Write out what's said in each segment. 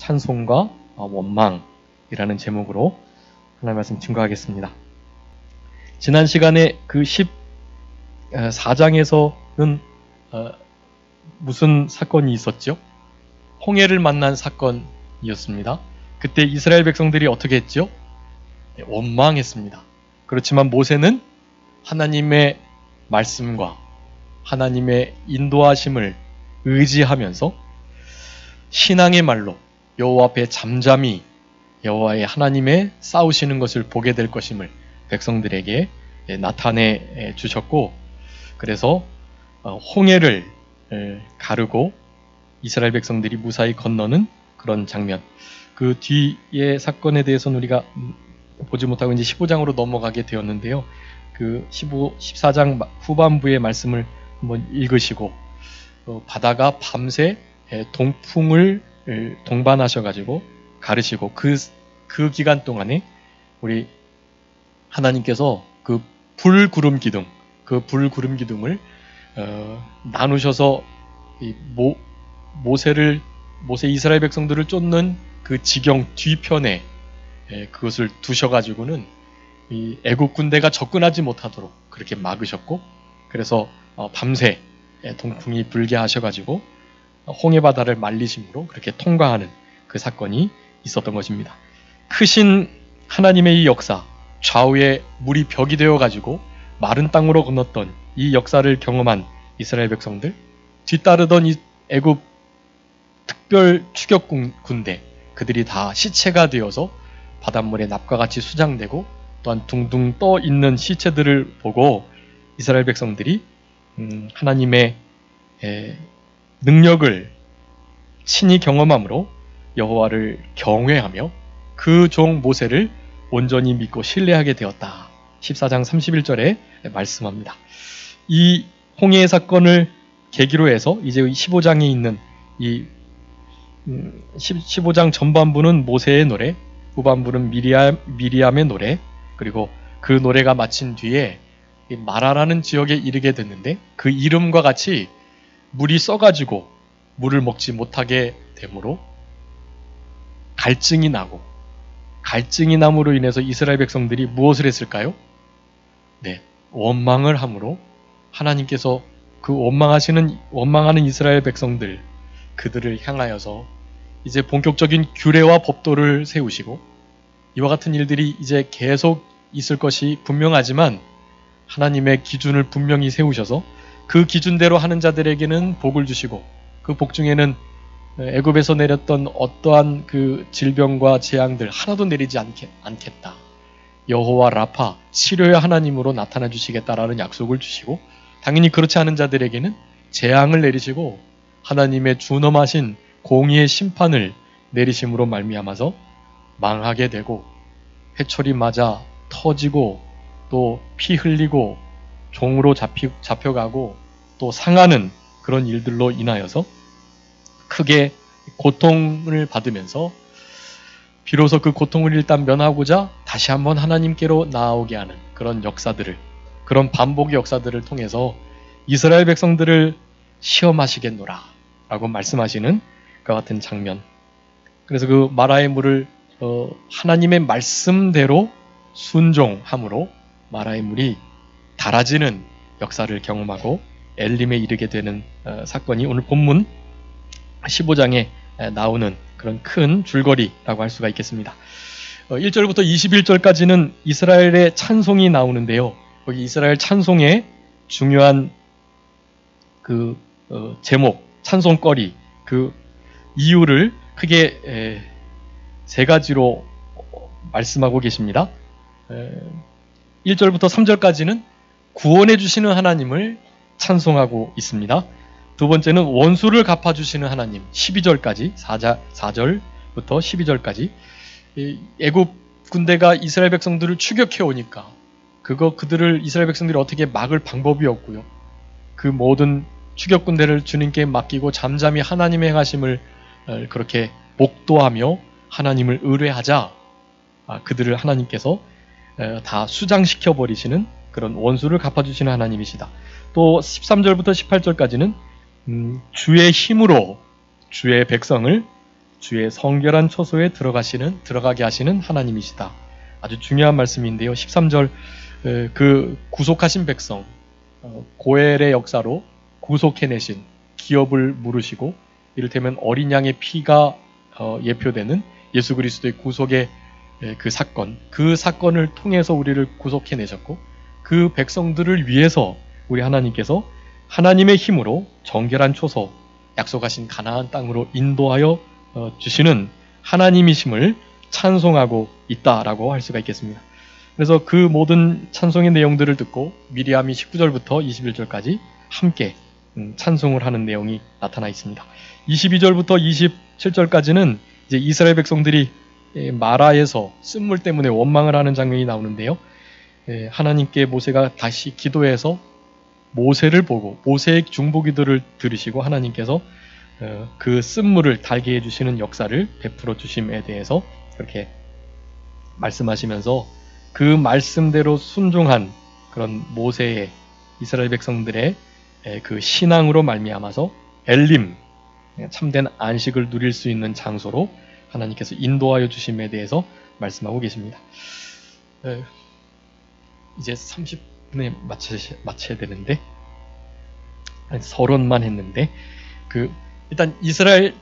찬송과 원망이라는 제목으로 하나님의 말씀 증거하겠습니다. 지난 시간에 그 14장에서는 무슨 사건이 있었죠? 홍해를 만난 사건이었습니다. 그때 이스라엘 백성들이 어떻게 했죠? 원망했습니다. 그렇지만 모세는 하나님의 말씀과 하나님의 인도하심을 의지하면서 신앙의 말로 여호와 앞에 잠잠히 여호와의 하나님의 싸우시는 것을 보게 될 것임을 백성들에게 나타내 주셨고, 그래서 홍해를 가르고 이스라엘 백성들이 무사히 건너는 그런 장면, 그 뒤의 사건에 대해서는 우리가 보지 못하고 이제 15장으로 넘어가게 되었는데요. 그 14장 후반부의 말씀을 한번 읽으시고, 바다가 밤새 동풍을 동반하셔가지고 가르시고 그 기간 동안에 우리 하나님께서 그 불구름 기둥을 나누셔서 모세 이스라엘 백성들을 쫓는 그 지경 뒤편에 그것을 두셔가지고는 이 애국 군대가 접근하지 못하도록 그렇게 막으셨고, 그래서 밤새 동풍이 불게 하셔가지고 홍해 바다를 말리심으로 그렇게 통과하는 그 사건이 있었던 것입니다. 크신 하나님의 이 역사, 좌우에 물이 벽이 되어가지고 마른 땅으로 건넜던 이 역사를 경험한 이스라엘 백성들, 뒤따르던 이 애굽 특별 추격 군대, 그들이 다 시체가 되어서 바닷물에 납과 같이 수장되고 또한 둥둥 떠 있는 시체들을 보고 이스라엘 백성들이 하나님의 능력을 친히 경험함으로 여호와를 경외하며 그 종 모세를 온전히 믿고 신뢰하게 되었다. 14장 31절에 말씀합니다. 이 홍해의 사건을 계기로 해서 이제 15장에 있는 이 15장 전반부는 모세의 노래, 후반부는 미리암의 노래, 그리고 그 노래가 마친 뒤에 마라라는 지역에 이르게 됐는데, 그 이름과 같이 물이 써가지고 물을 먹지 못하게 되므로 갈증이 남으로 인해서 이스라엘 백성들이 무엇을 했을까요? 원망을 함으로 하나님께서 그 원망하는 이스라엘 백성들, 그들을 향하여서 이제 본격적인 규례와 법도를 세우시고, 이와 같은 일들이 이제 계속 있을 것이 분명하지만 하나님의 기준을 분명히 세우셔서 그 기준대로 하는 자들에게는 복을 주시고, 그 복 중에는 애굽에서 내렸던 어떠한 그 질병과 재앙들 하나도 내리지 않겠다. 여호와 라파, 치료의 하나님으로 나타나 주시겠다라는 약속을 주시고, 당연히 그렇지 않은 자들에게는 재앙을 내리시고 하나님의 준엄하신 공의의 심판을 내리심으로 말미암아서 망하게 되고, 해철이 맞아 터지고 또 피 흘리고 종으로 잡혀가고 또 상하는 그런 일들로 인하여서 크게 고통을 받으면서 비로소 그 고통을 일단 면하고자 다시 한번 하나님께로 나아오게 하는 그런 역사들을, 그런 반복의 역사들을 통해서 이스라엘 백성들을 시험하시겠노라 라고 말씀하시는 그 같은 장면. 그래서 그 마라의 물을 하나님의 말씀대로 순종함으로 마라의 물이 달아지는 역사를 경험하고 엘림에 이르게 되는 사건이 오늘 본문 15장에 나오는 그런 큰 줄거리라고 할 수가 있겠습니다. 1절부터 21절까지는 이스라엘의 찬송이 나오는데요. 거기 이스라엘 찬송의 중요한 그 제목, 찬송거리, 그 이유를 크게 세 가지로 말씀하고 계십니다. 1절부터 3절까지는 구원해 주시는 하나님을 찬송하고 있습니다. 두 번째는 원수를 갚아주시는 하나님, 12절까지, 4절부터 12절까지 애굽 군대가 이스라엘 백성들을 추격해 오니까 그들을 이스라엘 백성들이 어떻게 막을 방법이 없고요. 그 모든 추격 군대를 주님께 맡기고 잠잠히 하나님의 행하심을 그렇게 목도하며 하나님을 의뢰하자 그들을 하나님께서 다 수장시켜 버리시는 그런 원수를 갚아주시는 하나님이시다. 또 13절부터 18절까지는 주의 힘으로 주의 백성을 주의 성결한 처소에 들어가게 하시는 하나님이시다. 아주 중요한 말씀인데요. 13절 그 구속하신 백성 고엘의 역사로 구속해내신 기업을 물으시고 이를테면 어린 양의 피가 예표되는 예수 그리스도의 구속의 그 사건을 통해서 우리를 구속해내셨고 그 백성들을 위해서 우리 하나님께서 하나님의 힘으로 정결한 초소 약속하신 가나안 땅으로 인도하여 주시는 하나님이심을 찬송하고 있다라고 할 수가 있겠습니다. 그래서 그 모든 찬송의 내용들을 듣고 미리암이 19절부터 21절까지 함께 찬송을 하는 내용이 나타나 있습니다. 22절부터 27절까지는 이제 이스라엘 백성들이 마라에서 쓴물 때문에 원망을 하는 장면이 나오는데요. 하나님께 모세가 다시 기도해서 모세를 보고 모세의 중보기도를 들으시고 하나님께서 그 쓴물을 달게 해주시는 역사를 베풀어 주심에 대해서 그렇게 말씀하시면서 그 말씀대로 순종한 그런 모세의 이스라엘 백성들의 그 신앙으로 말미암아서 엘림 참된 안식을 누릴 수 있는 장소로 하나님께서 인도하여 주심에 대해서 말씀하고 계십니다. 이제 30분에 마쳐야 되는데 서론만 했는데 일단 이스라엘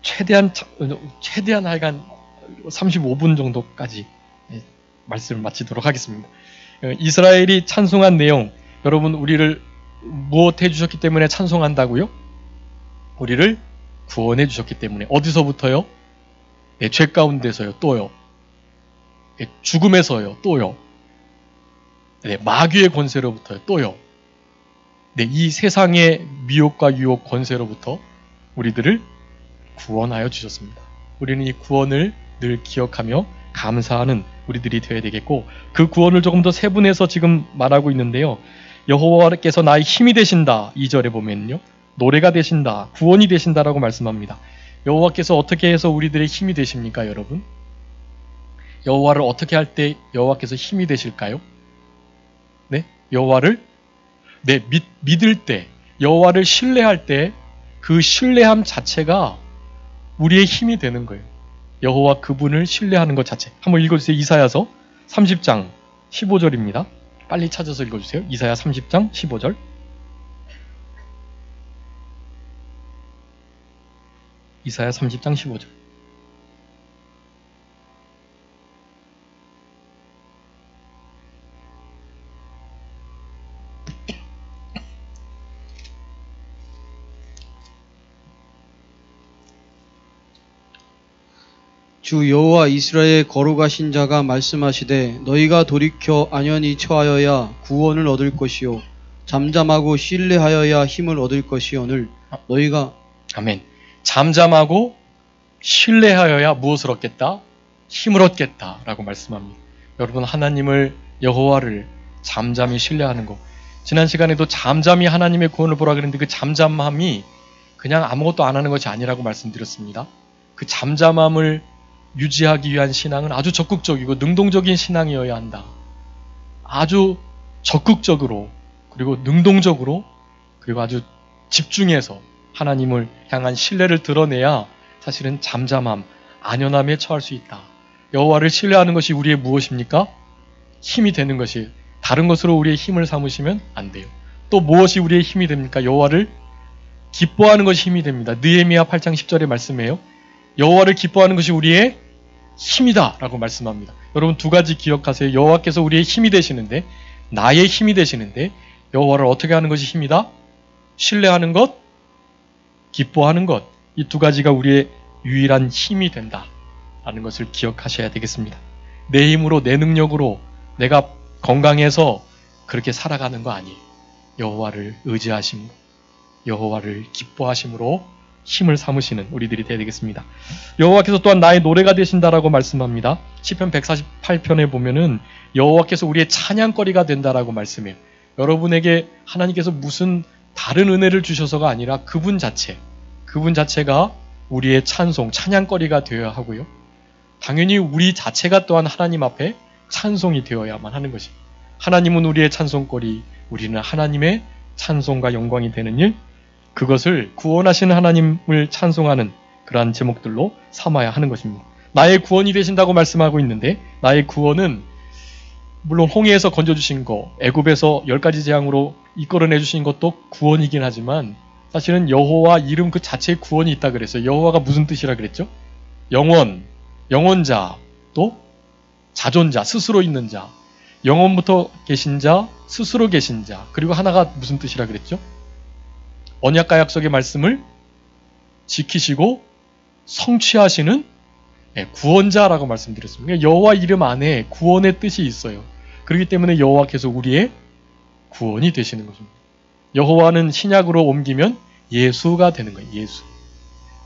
최대한 하여간 35분 정도까지 말씀을 마치도록 하겠습니다. 이스라엘이 찬송한 내용, 여러분 우리를 무엇 해주셨기 때문에 찬송한다고요? 우리를 구원해 주셨기 때문에. 어디서부터요? 죄 가운데서요. 또요. 죽음에서요. 또요. 마귀의 권세로부터요. 또요. 이 세상의 미혹과 유혹 권세로부터 우리들을 구원하여 주셨습니다. 우리는 이 구원을 늘 기억하며 감사하는 우리들이 되어야 되겠고, 그 구원을 조금 더 세분해서 지금 말하고 있는데요. 여호와께서 나의 힘이 되신다. 2절에 보면요. 노래가 되신다. 구원이 되신다라고 말씀합니다. 여호와께서 어떻게 해서 우리들의 힘이 되십니까, 여러분? 여호와를 어떻게 할 때 여호와께서 힘이 되실까요? 네? 여호와를 믿을 때, 여호와를 신뢰할 때 그 신뢰함 자체가 우리의 힘이 되는 거예요. 여호와 그분을 신뢰하는 것 자체. 한번 읽어주세요. 이사야서 30장 15절입니다. 빨리 찾아서 읽어주세요. 이사야 30장 15절. 이사야 30장 15절. 주 여호와 이스라엘의 거룩하신 자가 말씀하시되 너희가 돌이켜 안연히 처하여야 구원을 얻을 것이요 잠잠하고 신뢰하여야 힘을 얻을 것이오늘 너희가 아멘. 잠잠하고 신뢰하여야 무엇을 얻겠다? 힘을 얻겠다 라고 말씀합니다. 여러분, 하나님을, 여호와를 잠잠히 신뢰하는 것. 지난 시간에도 잠잠히 하나님의 구원을 보라 그랬는데 그 잠잠함이 그냥 아무것도 안 하는 것이 아니라고 말씀드렸습니다. 그 잠잠함을 유지하기 위한 신앙은 아주 적극적이고 능동적인 신앙이어야 한다. 아주 적극적으로, 그리고 능동적으로, 그리고 아주 집중해서 하나님을 향한 신뢰를 드러내야 사실은 잠잠함, 안연함에 처할 수 있다. 여호와를 신뢰하는 것이 우리의 무엇입니까? 힘이 되는 것이. 다른 것으로 우리의 힘을 삼으시면 안 돼요. 또 무엇이 우리의 힘이 됩니까? 여호와를 기뻐하는 것이 힘이 됩니다. 느헤미야 8장 10절의 말씀이에요. 여호와를 기뻐하는 것이 우리의 힘이다 라고 말씀합니다. 여러분, 두 가지 기억하세요. 여호와께서 우리의 힘이 되시는데, 나의 힘이 되시는데, 여호와를 어떻게 하는 것이 힘이다? 신뢰하는 것, 기뻐하는 것. 이 두 가지가 우리의 유일한 힘이 된다 라는 것을 기억하셔야 되겠습니다. 내 힘으로, 내 능력으로 내가 건강해서 그렇게 살아가는 거 아니에요. 여호와를 의지하심으로, 여호와를 기뻐하심으로 힘을 삼으시는 우리들이 되어야 되겠습니다. 여호와께서 또한 나의 노래가 되신다라고 말씀합니다. 시편 148편에 보면은 여호와께서 우리의 찬양거리가 된다라고 말씀해요. 여러분에게 하나님께서 무슨 다른 은혜를 주셔서가 아니라 그분 자체가 우리의 찬양거리가 되어야 하고요. 당연히 우리 자체가 또한 하나님 앞에 찬송이 되어야만 하는 것입니다. 하나님은 우리의 찬송거리, 우리는 하나님의 찬송과 영광이 되는 일, 그것을 구원하시는 하나님을 찬송하는 그러한 제목들로 삼아야 하는 것입니다. 나의 구원이 되신다고 말씀하고 있는데 나의 구원은 물론 홍해에서 건져주신 거, 애굽에서 10가지 재앙으로 이끌어내 주신 것도 구원이긴 하지만 사실은 여호와 이름 그 자체에 구원이 있다 그랬어요. 여호와가 무슨 뜻이라 그랬죠? 영원, 영원자, 또 자존자, 스스로 있는 자, 영원부터 계신 자, 스스로 계신 자, 그리고 하나가 무슨 뜻이라 그랬죠? 언약과 약속의 말씀을 지키시고 성취하시는 구원자라고 말씀드렸습니다. 여호와 이름 안에 구원의 뜻이 있어요. 그렇기 때문에 여호와께서 우리의 구원이 되시는 것입니다. 여호와는 신약으로 옮기면 예수가 되는 거예요. 예수.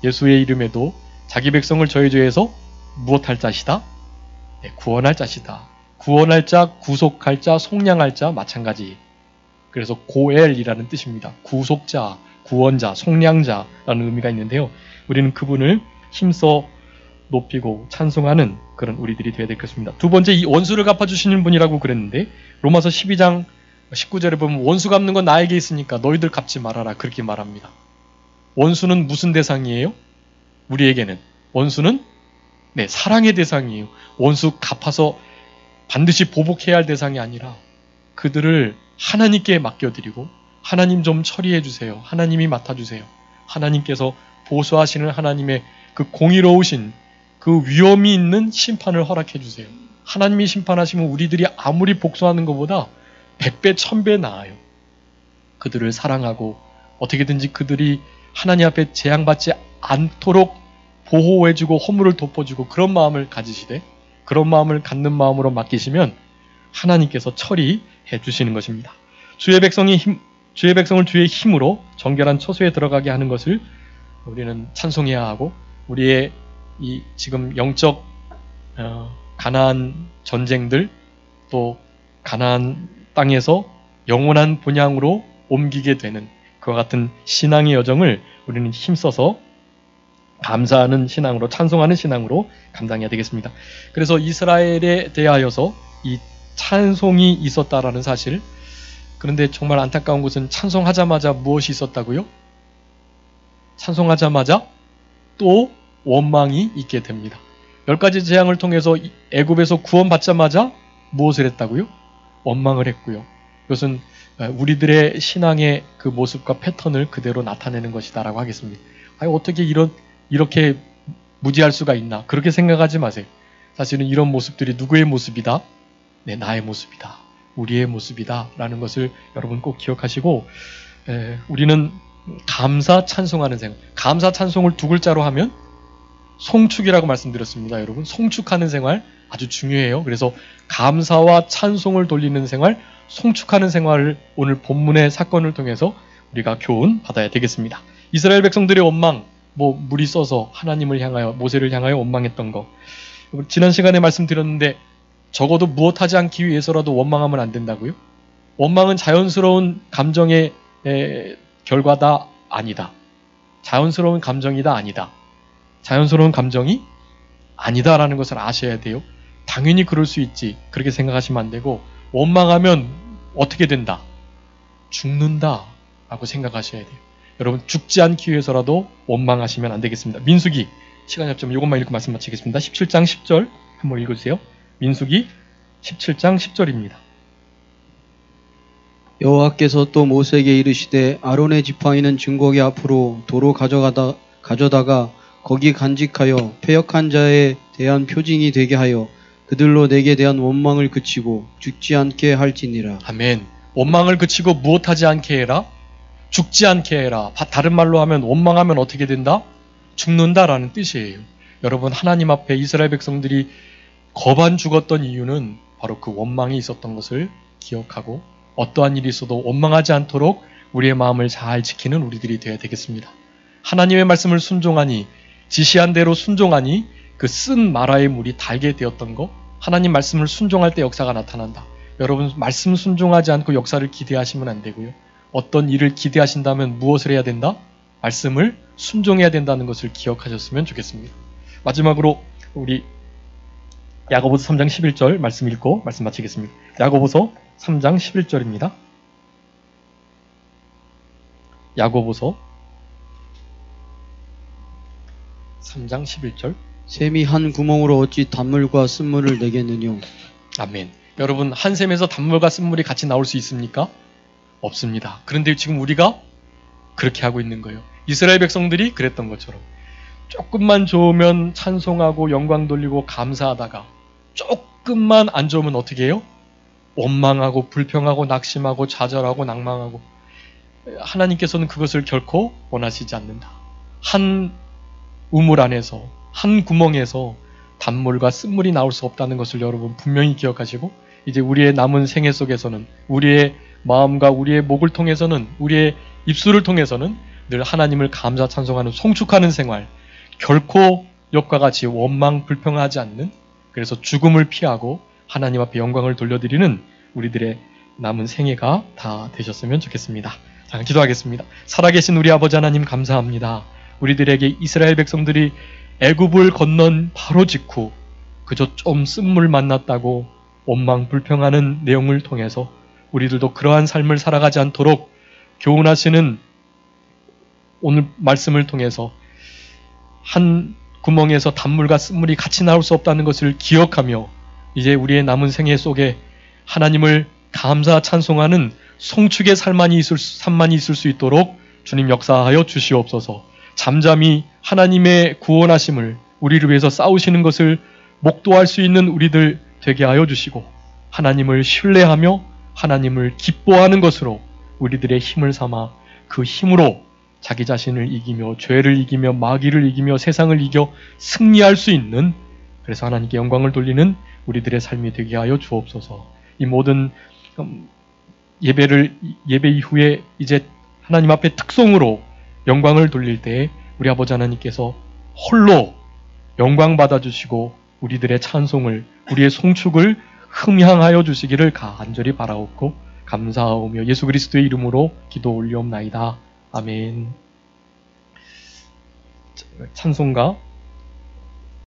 예수의 이름에도 자기 백성을 저희 죄에서 무엇할 자시다? 구원할 자시다. 구원할 자, 구속할 자, 속량할 자 마찬가지. 그래서 고엘이라는 뜻입니다. 구속자, 구원자, 속량자라는 의미가 있는데요. 우리는 그분을 힘써 높이고 찬송하는 그런 우리들이 되어야 될 것입니다. 두 번째, 이 원수를 갚아주시는 분이라고 그랬는데 로마서 12장 19절에 보면 원수 갚는 건 나에게 있으니까 너희들 갚지 말아라 그렇게 말합니다. 원수는 무슨 대상이에요? 우리에게는 원수는 사랑의 대상이에요. 원수 갚아서 반드시 보복해야 할 대상이 아니라 그들을 하나님께 맡겨드리고 하나님 좀 처리해 주세요. 하나님이 맡아주세요. 하나님께서 보수하시는 하나님의 그 공의로우신 그 위험이 있는 심판을 허락해 주세요. 하나님이 심판하시면 우리들이 아무리 복수하는 것보다 100배, 1000배 나아요. 그들을 사랑하고 어떻게든지 그들이 하나님 앞에 재앙받지 않도록 보호해주고 허물을 덮어주고 그런 마음을 가지시되 그런 마음을 갖는 마음으로 맡기시면 하나님께서 처리해 주시는 것입니다. 주의 백성을 주의 힘으로 정결한 처소에 들어가게 하는 것을 우리는 찬송해야 하고 우리의 이 지금 영적 가나안 전쟁들 또 가나안 땅에서 영원한 본향으로 옮기게 되는 그와 같은 신앙의 여정을 우리는 힘써서 감사하는 신앙으로 찬송하는 신앙으로 감당해야 되겠습니다. 그래서 이스라엘에 대하여서 이 찬송이 있었다라는 사실, 그런데 정말 안타까운 것은 찬송하자마자 무엇이 있었다고요? 찬송하자마자 또 원망이 있게 됩니다. 10가지 재앙을 통해서 애굽에서 구원받자마자 무엇을 했다고요? 원망을 했고요. 이것은 우리들의 신앙의 그 모습과 패턴을 그대로 나타내는 것이다라고 하겠습니다. 어떻게 이렇게 무지할 수가 있나? 그렇게 생각하지 마세요. 사실은 이런 모습들이 누구의 모습이다? 나의 모습이다. 우리의 모습이다. 라는 것을 여러분 꼭 기억하시고 우리는 감사 찬송하는 생활. 감사 찬송을 두 글자로 하면 송축이라고 말씀드렸습니다. 여러분 송축하는 생활 아주 중요해요. 그래서 감사와 찬송을 돌리는 생활, 송축하는 생활을 오늘 본문의 사건을 통해서 우리가 교훈 받아야 되겠습니다. 이스라엘 백성들의 원망, 물이 써서 하나님을 향하여 모세를 향하여 원망했던 거 지난 시간에 말씀드렸는데 적어도 무엇하지 않기 위해서라도 원망하면 안 된다고요? 원망은 자연스러운 감정의 결과다 아니다. 자연스러운 감정이다 아니다. 자연스러운 감정이 아니다라는 것을 아셔야 돼요. 당연히 그럴 수 있지. 그렇게 생각하시면 안 되고 원망하면 어떻게 된다? 죽는다 라고 생각하셔야 돼요. 여러분 죽지 않기 위해서라도 원망하시면 안 되겠습니다. 민수기 시간이 없지만 이것만 읽고 말씀 마치겠습니다. 17장 10절 한번 읽어주세요. 민수기 17장 10절입니다. 여호와께서 또 모세에게 이르시되 아론의 지팡이는 증거기 앞으로 도로 가져다가 거기 간직하여 패역한 자에 대한 표징이 되게 하여 그들로 내게 대한 원망을 그치고 죽지 않게 할지니라. 아멘. 원망을 그치고 무엇하지 않게 해라? 죽지 않게 해라. 다른 말로 하면 원망하면 어떻게 된다? 죽는다라는 뜻이에요. 여러분 하나님 앞에 이스라엘 백성들이 거반 죽었던 이유는 바로 그 원망이 있었던 것을 기억하고 어떠한 일이 있어도 원망하지 않도록 우리의 마음을 잘 지키는 우리들이 되어야 되겠습니다. 하나님의 말씀을 순종하니 지시한 대로 순종하니 그 쓴 마라의 물이 달게 되었던 것, 하나님 말씀을 순종할 때 역사가 나타난다. 여러분 말씀 순종하지 않고 역사를 기대하시면 안 되고요. 어떤 일을 기대하신다면 무엇을 해야 된다? 말씀을 순종해야 된다는 것을 기억하셨으면 좋겠습니다. 마지막으로 우리 야고보서 3장 11절 말씀 읽고 말씀 마치겠습니다. 야고보서 3장 11절입니다. 야고보서 3장 11절. 샘이 한 구멍으로 어찌 단물과 쓴물을 내겠느뇨. 아멘. 여러분, 한 샘에서 단물과 쓴물이 같이 나올 수 있습니까? 없습니다. 그런데 지금 우리가 그렇게 하고 있는 거예요. 이스라엘 백성들이 그랬던 것처럼 조금만 좋으면 찬송하고 영광 돌리고 감사하다가 조금만 안 좋으면 어떻게 해요? 원망하고 불평하고 낙심하고 좌절하고 낭망하고. 하나님께서는 그것을 결코 원하시지 않는다. 한 우물 안에서, 한 구멍에서 단물과 쓴물이 나올 수 없다는 것을 여러분 분명히 기억하시고, 이제 우리의 남은 생애 속에서는, 우리의 마음과 우리의 목을 통해서는, 우리의 입술을 통해서는 늘 하나님을 감사 찬송하는 송축하는 생활, 결코 욥과 같이 원망 불평하지 않는, 그래서 죽음을 피하고 하나님 앞에 영광을 돌려드리는 우리들의 남은 생애가 다 되셨으면 좋겠습니다. 자, 기도하겠습니다. 살아계신 우리 아버지 하나님 감사합니다. 우리들에게 이스라엘 백성들이 애굽을 건넌 바로 직후 그저 좀 쓴물 만났다고 원망 불평하는 내용을 통해서 우리들도 그러한 삶을 살아가지 않도록 교훈하시는 오늘 말씀을 통해서 한 구멍에서 단물과 쓴물이 같이 나올 수 없다는 것을 기억하며 이제 우리의 남은 생애 속에 하나님을 감사 찬송하는 송축의 삶만이 있을 수 있도록 주님 역사하여 주시옵소서. 잠잠히 하나님의 구원하심을 우리를 위해서 싸우시는 것을 목도할 수 있는 우리들 되게 하여 주시고, 하나님을 신뢰하며 하나님을 기뻐하는 것으로 우리들의 힘을 삼아 그 힘으로 자기 자신을 이기며 죄를 이기며 마귀를 이기며 세상을 이겨 승리할 수 있는, 그래서 하나님께 영광을 돌리는 우리들의 삶이 되게 하여 주옵소서. 이 모든 예배 이후에 이제 하나님 앞에 특송으로 영광을 돌릴 때 우리 아버지 하나님께서 홀로 영광 받아주시고 우리들의 찬송을, 우리의 송축을 흠향하여 주시기를 간절히 바라옵고 감사하오며 예수 그리스도의 이름으로 기도 올리옵나이다. 아멘. 찬송가